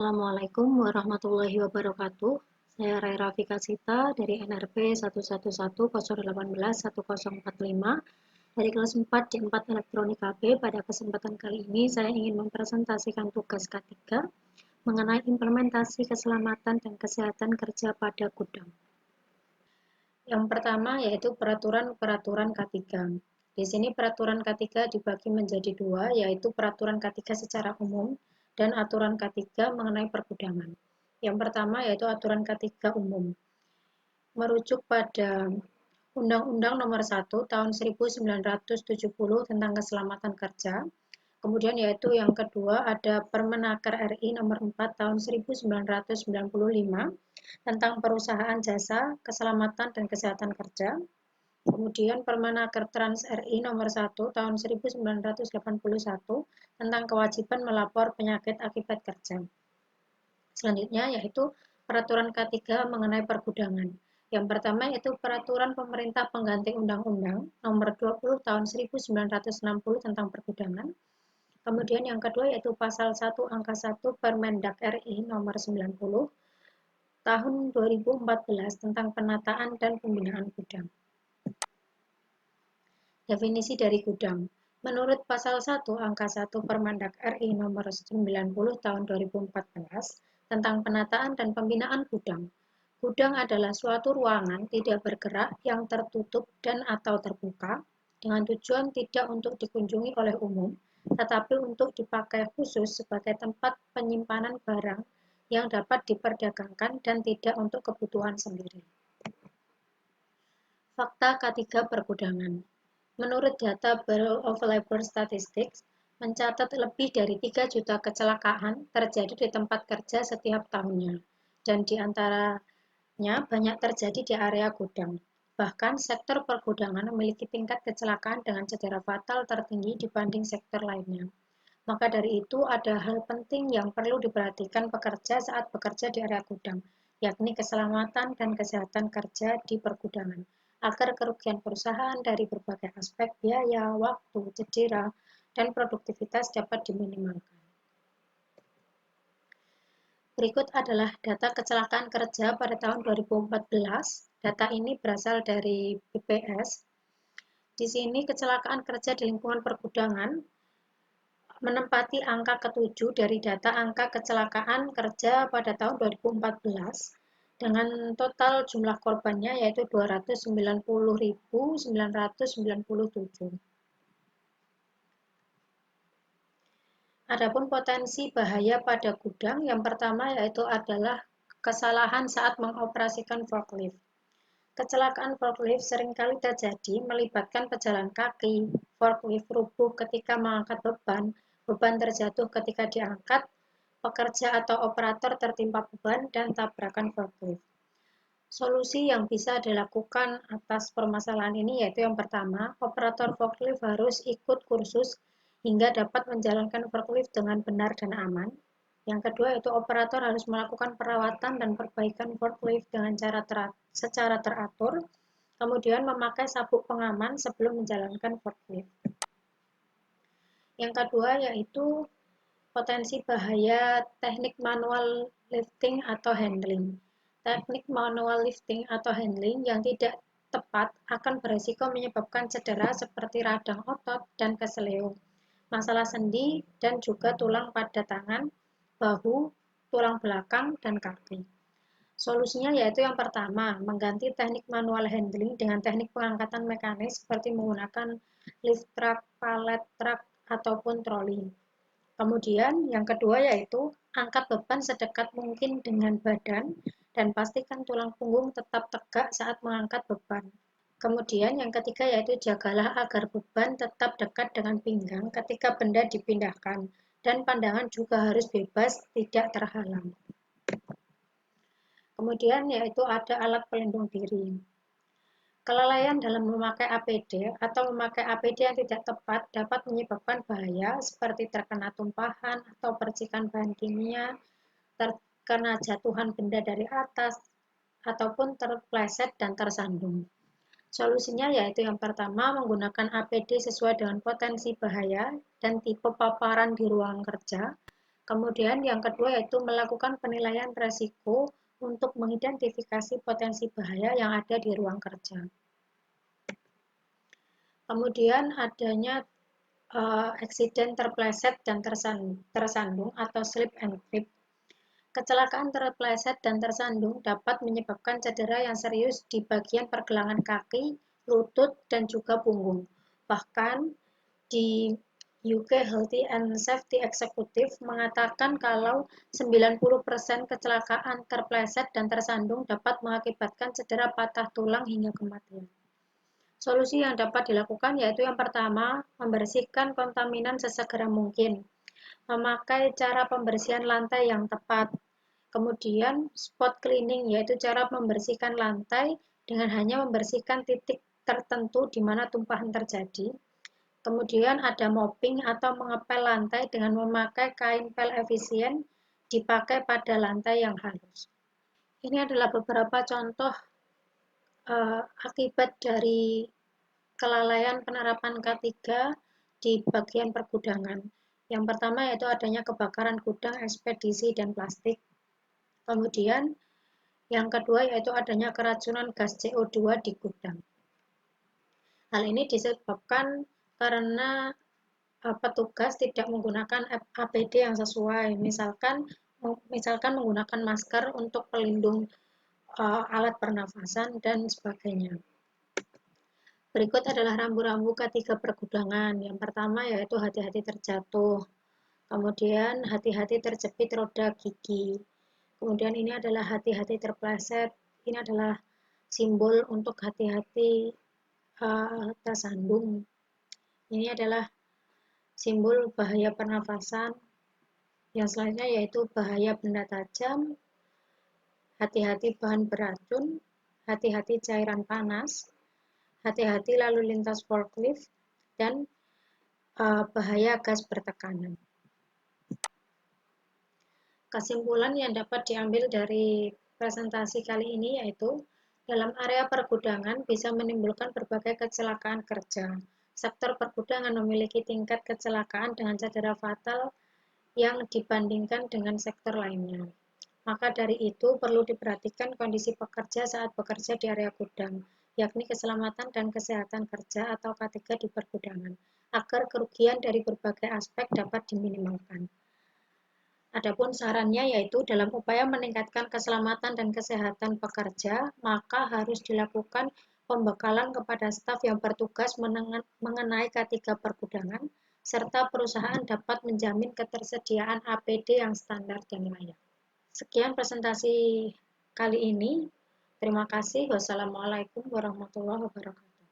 Assalamualaikum warahmatullahi wabarakatuh. Saya Raira Fikasita dari NRP 11108111045 dari kelas 4 D4 Elektronika B. Pada kesempatan kali ini saya ingin mempresentasikan tugas K3 mengenai implementasi keselamatan dan kesehatan kerja pada gudang. Yang pertama yaitu peraturan K3. Di sini peraturan K3 dibagi menjadi dua, yaitu peraturan K3 secara umum dan aturan K3 mengenai pergudangan. Yang pertama yaitu aturan K3 umum. Merujuk pada Undang-Undang Nomor 1 Tahun 1970 tentang Keselamatan Kerja. Kemudian yaitu yang kedua ada Permenaker RI Nomor 4 Tahun 1995 tentang Perusahaan Jasa, Keselamatan dan Kesehatan Kerja. Kemudian Permenaker Trans RI Nomor 1 Tahun 1981 tentang kewajiban melapor penyakit akibat kerja. Selanjutnya yaitu Peraturan K3 mengenai pergudangan. Yang pertama yaitu Peraturan Pemerintah Pengganti Undang-Undang Nomor 20 Tahun 1960 tentang pergudangan. Kemudian yang kedua yaitu Pasal 1 Angka 1 Permendak RI Nomor 90 Tahun 2014 tentang penataan dan pembinaan gudang. Definisi dari gudang. Menurut Pasal 1 Angka 1 Permendak RI Nomor 90 Tahun 2014 tentang penataan dan pembinaan gudang. Gudang adalah suatu ruangan tidak bergerak yang tertutup dan atau terbuka dengan tujuan tidak untuk dikunjungi oleh umum, tetapi untuk dipakai khusus sebagai tempat penyimpanan barang yang dapat diperdagangkan dan tidak untuk kebutuhan sendiri. Fakta K3 pergudangan. Menurut data Bureau of Labor Statistics, mencatat lebih dari 3 juta kecelakaan terjadi di tempat kerja setiap tahunnya, dan di antaranya banyak terjadi di area gudang. Bahkan sektor pergudangan memiliki tingkat kecelakaan dengan cedera fatal tertinggi dibanding sektor lainnya. Maka dari itu ada hal penting yang perlu diperhatikan pekerja saat bekerja di area gudang, yakni keselamatan dan kesehatan kerja di pergudangan, agar kerugian perusahaan dari berbagai aspek biaya, waktu, cedera, dan produktivitas dapat diminimalkan. Berikut adalah data kecelakaan kerja pada tahun 2014. Data ini berasal dari BPS. Di sini kecelakaan kerja di lingkungan pergudangan menempati angka ke-7 dari data angka kecelakaan kerja pada tahun 2014 dengan total jumlah korbannya yaitu 290.997. Adapun potensi bahaya pada gudang yang pertama yaitu adalah kesalahan saat mengoperasikan forklift. Kecelakaan forklift seringkali terjadi melibatkan pejalan kaki, forklift rubuh ketika mengangkat beban, beban terjatuh ketika diangkat, pekerja atau operator tertimpa beban, dan tabrakan forklift. Solusi yang bisa dilakukan atas permasalahan ini yaitu yang pertama, operator forklift harus ikut kursus hingga dapat menjalankan forklift dengan benar dan aman. Yang kedua yaitu operator harus melakukan perawatan dan perbaikan forklift dengan secara teratur, kemudian memakai sabuk pengaman sebelum menjalankan forklift. Yang kedua yaitu potensi bahaya teknik manual lifting atau handling. Teknik manual lifting atau handling yang tidak tepat akan beresiko menyebabkan cedera seperti radang otot dan keseleo, masalah sendi, dan juga tulang pada tangan, bahu, tulang belakang, dan kaki. Solusinya yaitu yang pertama, mengganti teknik manual handling dengan teknik pengangkatan mekanis seperti menggunakan lift truck, pallet truck, ataupun troli. Kemudian yang kedua yaitu angkat beban sedekat mungkin dengan badan dan pastikan tulang punggung tetap tegak saat mengangkat beban. Kemudian yang ketiga yaitu jagalah agar beban tetap dekat dengan pinggang ketika benda dipindahkan dan pandangan juga harus bebas, tidak terhalang. Kemudian yaitu ada alat pelindung diri. Kelalaian dalam memakai APD atau memakai APD yang tidak tepat dapat menyebabkan bahaya seperti terkena tumpahan atau percikan bahan kimia, terkena jatuhan benda dari atas, ataupun terpleset dan tersandung. Solusinya yaitu yang pertama menggunakan APD sesuai dengan potensi bahaya dan tipe paparan di ruang kerja. Kemudian yang kedua yaitu melakukan penilaian resiko untuk mengidentifikasi potensi bahaya yang ada di ruang kerja. Kemudian adanya eksiden terpleset dan tersandung atau slip and trip. Kecelakaan terpleset dan tersandung dapat menyebabkan cedera yang serius di bagian pergelangan kaki, lutut, dan juga punggung. Bahkan di UK Healthy and Safety Executive mengatakan kalau 90% kecelakaan terpleset dan tersandung dapat mengakibatkan cedera patah tulang hingga kematian. Solusi yang dapat dilakukan yaitu yang pertama, membersihkan kontaminan sesegera mungkin, memakai cara pembersihan lantai yang tepat, kemudian spot cleaning yaitu cara membersihkan lantai dengan hanya membersihkan titik tertentu di mana tumpahan terjadi. Kemudian ada mopping atau mengepel lantai dengan memakai kain pel efisien dipakai pada lantai yang halus. Ini adalah beberapa contoh akibat dari kelalaian penerapan K3 di bagian pergudangan. Yang pertama yaitu adanya kebakaran gudang, ekspedisi, dan plastik. Kemudian yang kedua yaitu adanya keracunan gas CO2 di gudang. Hal ini disebabkan karena petugas tidak menggunakan APD yang sesuai, misalkan menggunakan masker untuk pelindung alat pernafasan dan sebagainya. Berikut adalah rambu-rambu K3 pergudangan. Yang pertama yaitu hati-hati terjatuh, kemudian hati-hati terjepit roda gigi, kemudian ini adalah hati-hati terpleset, ini adalah simbol untuk hati-hati tersandung, ini adalah simbol bahaya pernafasan. Yang selanjutnya yaitu bahaya benda tajam, hati-hati bahan beracun, hati-hati cairan panas, hati-hati lalu lintas forklift, dan bahaya gas bertekanan. Kesimpulan yang dapat diambil dari presentasi kali ini yaitu dalam area pergudangan bisa menimbulkan berbagai kecelakaan kerja. Sektor pergudangan memiliki tingkat kecelakaan dengan cedera fatal yang dibandingkan dengan sektor lainnya. Maka dari itu perlu diperhatikan kondisi pekerja saat bekerja di area gudang, yakni keselamatan dan kesehatan kerja atau K3 di pergudangan, agar kerugian dari berbagai aspek dapat diminimalkan. Adapun sarannya yaitu dalam upaya meningkatkan keselamatan dan kesehatan pekerja, maka harus dilakukan pembekalan kepada staf yang bertugas mengenai K3 pergudangan, serta perusahaan dapat menjamin ketersediaan APD yang standar dan layak. Sekian presentasi kali ini. Terima kasih. Wassalamualaikum warahmatullahi wabarakatuh.